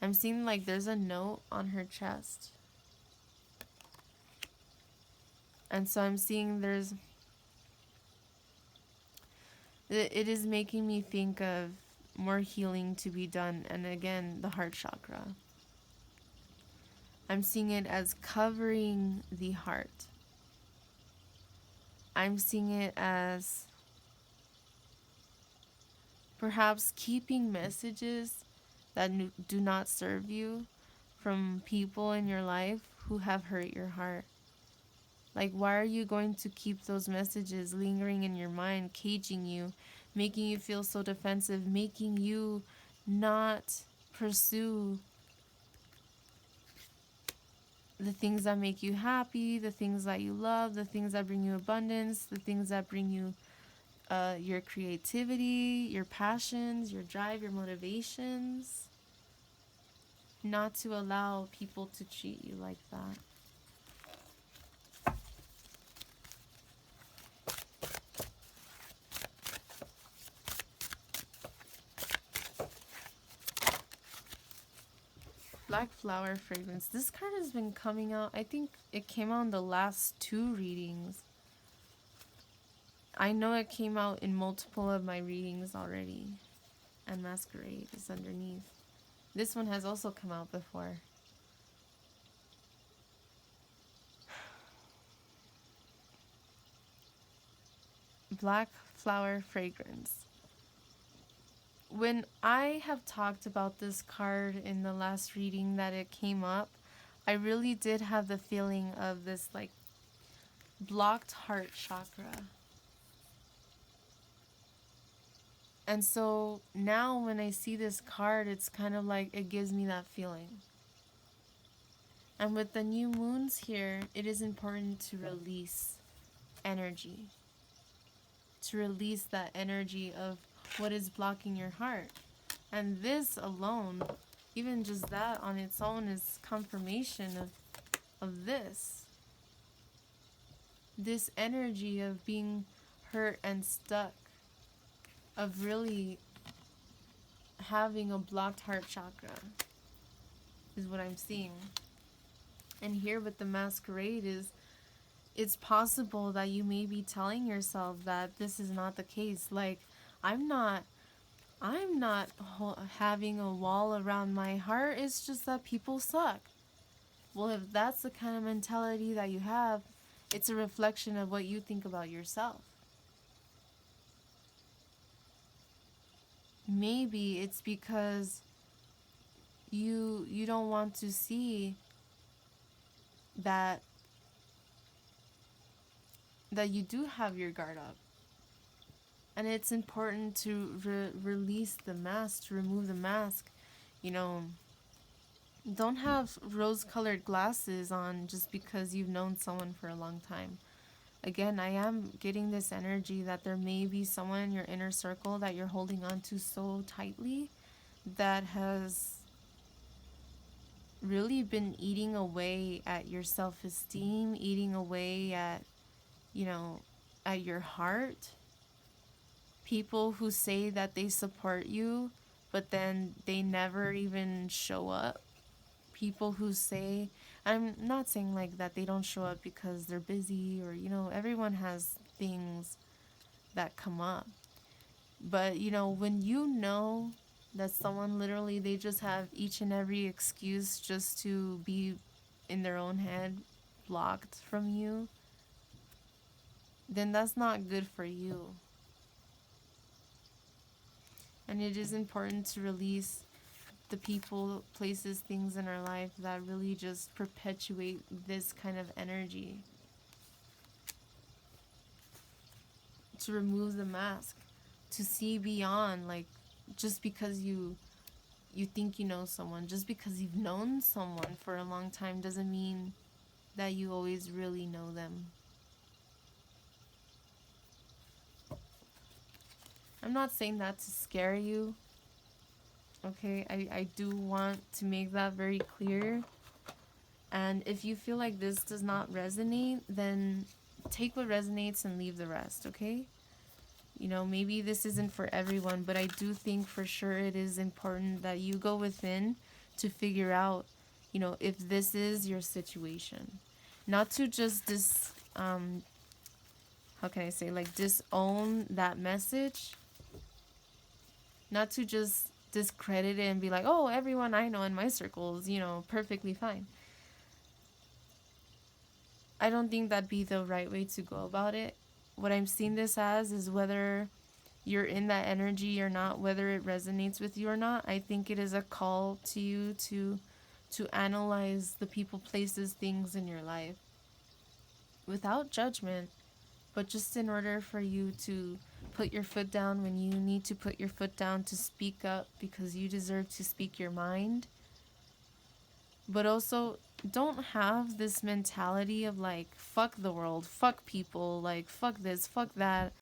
I'm seeing like there's a note on her chest. And so I'm seeing it is making me think of more healing to be done. And again, the heart chakra. I'm seeing it as covering the heart. I'm seeing it as perhaps keeping messages that do not serve you from people in your life who have hurt your heart. Like, why are you going to keep those messages lingering in your mind, caging you, making you feel so defensive, making you not pursue the things that make you happy, the things that you love, the things that bring you abundance, the things that bring you your creativity, your passions, your drive, your motivations? Not to allow people to treat you like that. Black flower fragrance. This card has been coming out. I think it came out in the last 2 readings. I know it came out in multiple of my readings already. And Masquerade is underneath. This one has also come out before. Black flower fragrance. When I have talked about this card in the last reading that it came up, I really did have the feeling of this like blocked heart chakra. And so now when I see this card, it's kind of like it gives me that feeling. And with the new moons here, it is important to release energy. To release that energy of what is blocking your heart. And this alone, even just that on its own, is confirmation of this. This energy of being hurt and stuck. Of really having a blocked heart chakra. Is what I'm seeing. And here with the Masquerade is, it's possible that you may be telling yourself that this is not the case. Like, I'm not having a wall around my heart. It's just that people suck. Well, if that's the kind of mentality that you have, it's a reflection of what you think about yourself. Maybe it's because you don't want to see that you do have your guard up. And it's important to release the mask, to remove the mask. You know, don't have rose-colored glasses on just because you've known someone for a long time. Again, I am getting this energy that there may be someone in your inner circle that you're holding on to so tightly that has really been eating away at your self-esteem, eating away at, you know, at your heart. People who say that they support you, but then they never even show up. People who say, I'm not saying like that they don't show up because they're busy or, you know, everyone has things that come up. But, you know, when you know that someone literally, they just have each and every excuse just to be in their own head, blocked from you, then that's not good for you. And it is important to release the people, places, things in our life that really just perpetuate this kind of energy. To remove the mask. To see beyond, like, just because you think you know someone, just because you've known someone for a long time doesn't mean that you always really know them. I'm not saying that to scare you. Okay, I do want to make that very clear. And if you feel like this does not resonate, then take what resonates and leave the rest, okay? You know, maybe this isn't for everyone, but I do think for sure it is important that you go within to figure out, you know, if this is your situation. Not to just how can I say, like, disown that message. Not to just discredit it and be like, oh, everyone I know in my circle is, you know, perfectly fine. I don't think that'd be the right way to go about it. What I'm seeing this as is whether you're in that energy or not, whether it resonates with you or not, I think it is a call to you to analyze the people, places, things in your life without judgment, but just in order for you to put your foot down when you need to put your foot down, to speak up because you deserve to speak your mind. But also, don't have this mentality of like, fuck the world, fuck people, like, fuck this, fuck that.